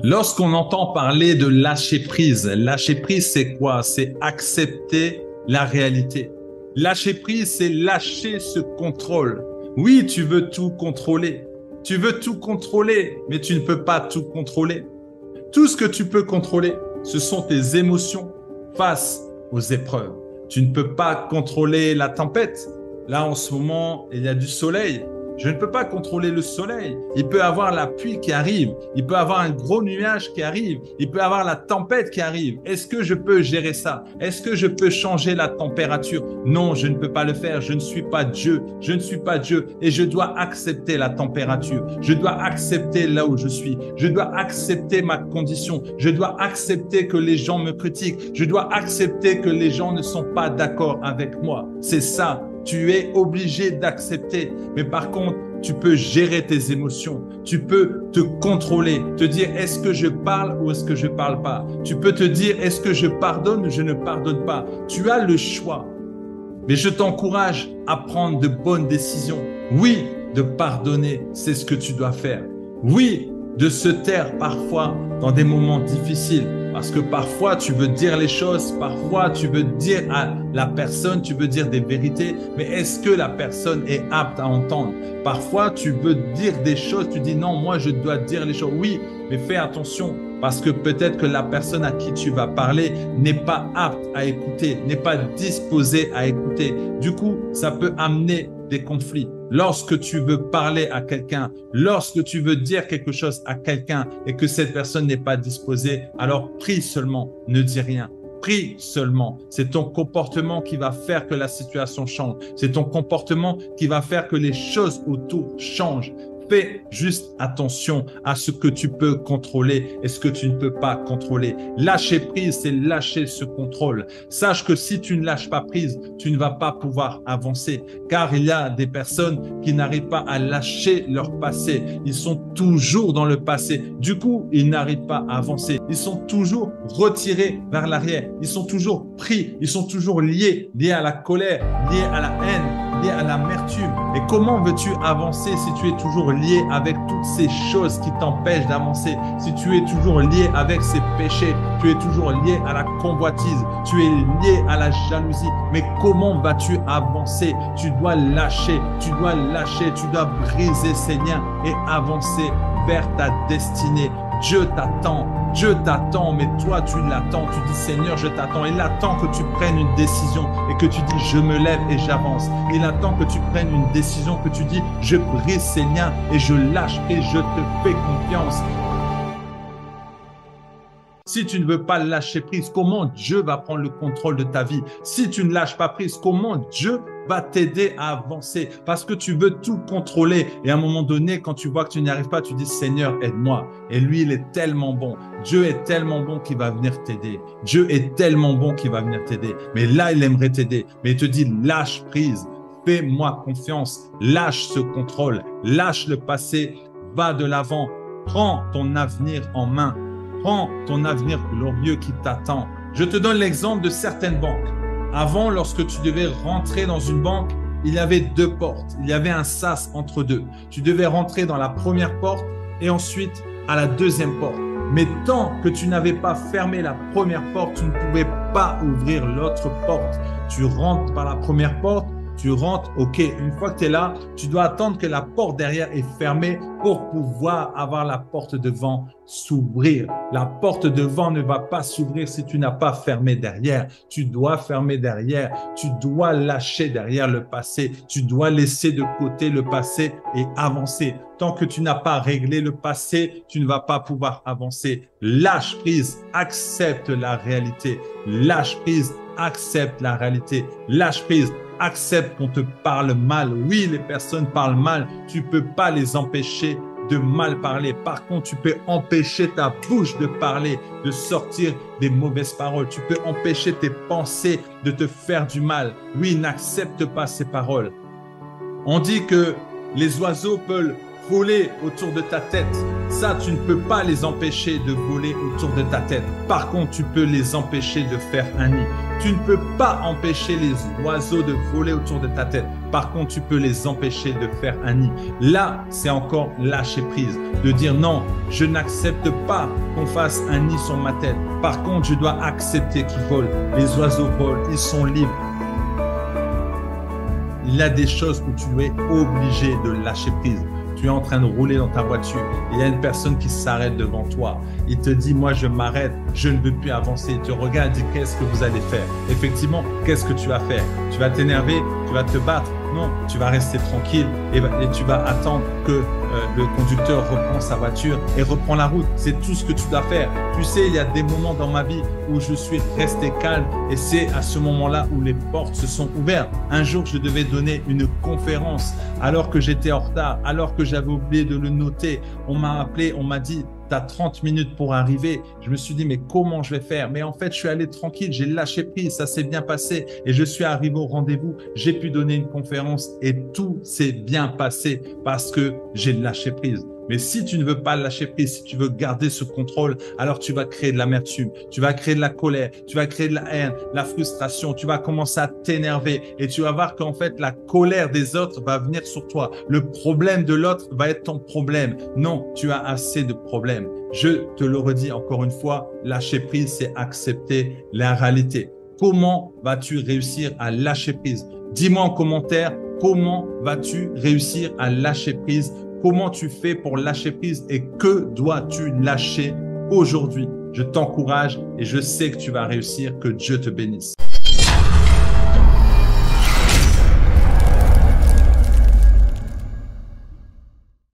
Lorsqu'on entend parler de lâcher prise, c'est quoi? C'est accepter la réalité. Lâcher prise, c'est lâcher ce contrôle. Oui, tu veux tout contrôler. Tu veux tout contrôler, mais tu ne peux pas tout contrôler. Tout ce que tu peux contrôler, ce sont tes émotions face aux épreuves. Tu ne peux pas contrôler la tempête. Là, en ce moment, il y a du soleil. Je ne peux pas contrôler le soleil. Il peut y avoir la pluie qui arrive. Il peut y avoir un gros nuage qui arrive. Il peut y avoir la tempête qui arrive. Est-ce que je peux gérer ça? Est-ce que je peux changer la température? Non, je ne peux pas le faire. Je ne suis pas Dieu. Je ne suis pas Dieu. Et je dois accepter la température. Je dois accepter là où je suis. Je dois accepter ma condition. Je dois accepter que les gens me critiquent. Je dois accepter que les gens ne sont pas d'accord avec moi. C'est ça. Tu es obligé d'accepter. Mais par contre, tu peux gérer tes émotions. Tu peux te contrôler, te dire est-ce que je parle ou est-ce que je ne parle pas. Tu peux te dire est-ce que je pardonne ou je ne pardonne pas. Tu as le choix. Mais je t'encourage à prendre de bonnes décisions. Oui, de pardonner, c'est ce que tu dois faire. Oui, de se taire parfois dans des moments difficiles. Parce que parfois, tu veux dire les choses, parfois, tu veux dire à la personne, tu veux dire des vérités, mais est-ce que la personne est apte à entendre? Parfois, tu veux dire des choses, tu dis non, moi, je dois dire les choses. Oui, mais fais attention parce que peut-être que la personne à qui tu vas parler n'est pas apte à écouter, n'est pas disposée à écouter. Du coup, ça peut amener des conflits. Lorsque tu veux parler à quelqu'un, lorsque tu veux dire quelque chose à quelqu'un et que cette personne n'est pas disposée, alors prie seulement, ne dis rien. Prie seulement. C'est ton comportement qui va faire que la situation change. C'est ton comportement qui va faire que les choses autour changent. Fais juste attention à ce que tu peux contrôler et ce que tu ne peux pas contrôler. Lâcher prise, c'est lâcher ce contrôle. Sache que si tu ne lâches pas prise, tu ne vas pas pouvoir avancer. Car il y a des personnes qui n'arrivent pas à lâcher leur passé. Ils sont toujours dans le passé. Du coup, ils n'arrivent pas à avancer. Ils sont toujours retirés vers l'arrière. Ils sont toujours pris. Ils sont toujours liés à la colère, liés à la haine, liés à l'amertume. Et comment veux-tu avancer si tu es toujours lié avec toutes ces choses qui t'empêchent d'avancer? Si tu es toujours lié avec ces péchés, tu es toujours lié à la convoitise, tu es lié à la jalousie. Mais comment vas-tu avancer? Tu dois lâcher, tu dois briser ces liens et avancer vers ta destinée. Dieu t'attend, mais toi tu l'attends, tu dis Seigneur je t'attends, il attend que tu prennes une décision et que tu dis je me lève et j'avance, il attend que tu prennes une décision, que tu dis je brise ces liens et je lâche et je te fais confiance. Si tu ne veux pas lâcher prise, comment Dieu va prendre le contrôle de ta vie? Si tu ne lâches pas prise, comment Dieu va t'aider à avancer? Parce que tu veux tout contrôler. Et à un moment donné, quand tu vois que tu n'y arrives pas, tu dis Seigneur, aide-moi. Et lui, il est tellement bon. Dieu est tellement bon qu'il va venir t'aider. Dieu est tellement bon qu'il va venir t'aider. Mais là, il aimerait t'aider. Mais il te dit lâche prise. Fais-moi confiance. Lâche ce contrôle. Lâche le passé. Va de l'avant. Prends ton avenir en main. Prends ton avenir glorieux qui t'attend. Je te donne l'exemple de certaines banques. Avant, lorsque tu devais rentrer dans une banque, il y avait deux portes. Il y avait un sas entre deux. Tu devais rentrer dans la première porte et ensuite à la deuxième porte. Mais tant que tu n'avais pas fermé la première porte, tu ne pouvais pas ouvrir l'autre porte. Tu rentres par la première porte, tu rentres, ok, une fois que tu es là, tu dois attendre que la porte derrière est fermée pour pouvoir avoir la porte devant s'ouvrir. La porte devant ne va pas s'ouvrir si tu n'as pas fermé derrière. Tu dois fermer derrière, tu dois lâcher derrière le passé, tu dois laisser de côté le passé et avancer. Tant que tu n'as pas réglé le passé, tu ne vas pas pouvoir avancer. Lâche prise, accepte la réalité. Lâche prise, accepte la réalité. Lâche prise. Accepte qu'on te parle mal. Oui, les personnes parlent mal. Tu ne peux pas les empêcher de mal parler. Par contre, tu peux empêcher ta bouche de parler, de sortir des mauvaises paroles. Tu peux empêcher tes pensées de te faire du mal. Oui, n'accepte pas ces paroles. On dit que les oiseaux peuvent voler autour de ta tête. Ça, tu ne peux pas les empêcher de voler autour de ta tête. Par contre, tu peux les empêcher de faire un nid. Tu ne peux pas empêcher les oiseaux de voler autour de ta tête. Par contre, tu peux les empêcher de faire un nid. Là, c'est encore lâcher prise. De dire non, je n'accepte pas qu'on fasse un nid sur ma tête. Par contre, je dois accepter qu'ils volent. Les oiseaux volent, ils sont libres. Il y a des choses où tu es obligé de lâcher prise. Tu es en train de rouler dans ta voiture et il y a une personne qui s'arrête devant toi. Il te dit, moi je m'arrête, je ne veux plus avancer. Il te regarde et dit, qu'est-ce que vous allez faire? Effectivement, qu'est-ce que tu vas faire? Tu vas t'énerver, tu vas te battre. Non, tu vas rester tranquille et tu vas attendre que le conducteur reprend sa voiture et reprend la route. C'est tout ce que tu dois faire. Tu sais, il y a des moments dans ma vie où je suis resté calme et c'est à ce moment-là où les portes se sont ouvertes. Un jour, je devais donner une conférence alors que j'étais en retard, alors que j'avais oublié de le noter. On m'a appelé, on m'a dit, tu as 30 minutes pour arriver. Je me suis dit, mais comment je vais faire? Mais en fait, je suis allé tranquille, j'ai lâché prise, ça s'est bien passé et je suis arrivé au rendez-vous. J'ai pu donner une conférence et tout s'est bien passé parce que j'ai lâché prise. Mais si tu ne veux pas lâcher prise, si tu veux garder ce contrôle, alors tu vas créer de l'amertume, tu vas créer de la colère, tu vas créer de la haine, la frustration, tu vas commencer à t'énerver et tu vas voir qu'en fait, la colère des autres va venir sur toi. Le problème de l'autre va être ton problème. Non, tu as assez de problèmes. Je te le redis encore une fois, lâcher prise, c'est accepter la réalité. Comment vas-tu réussir à lâcher prise? Dis-moi en commentaire, comment vas-tu réussir à lâcher prise? Comment tu fais pour lâcher prise et que dois-tu lâcher aujourd'hui? Je t'encourage et je sais que tu vas réussir. Que Dieu te bénisse.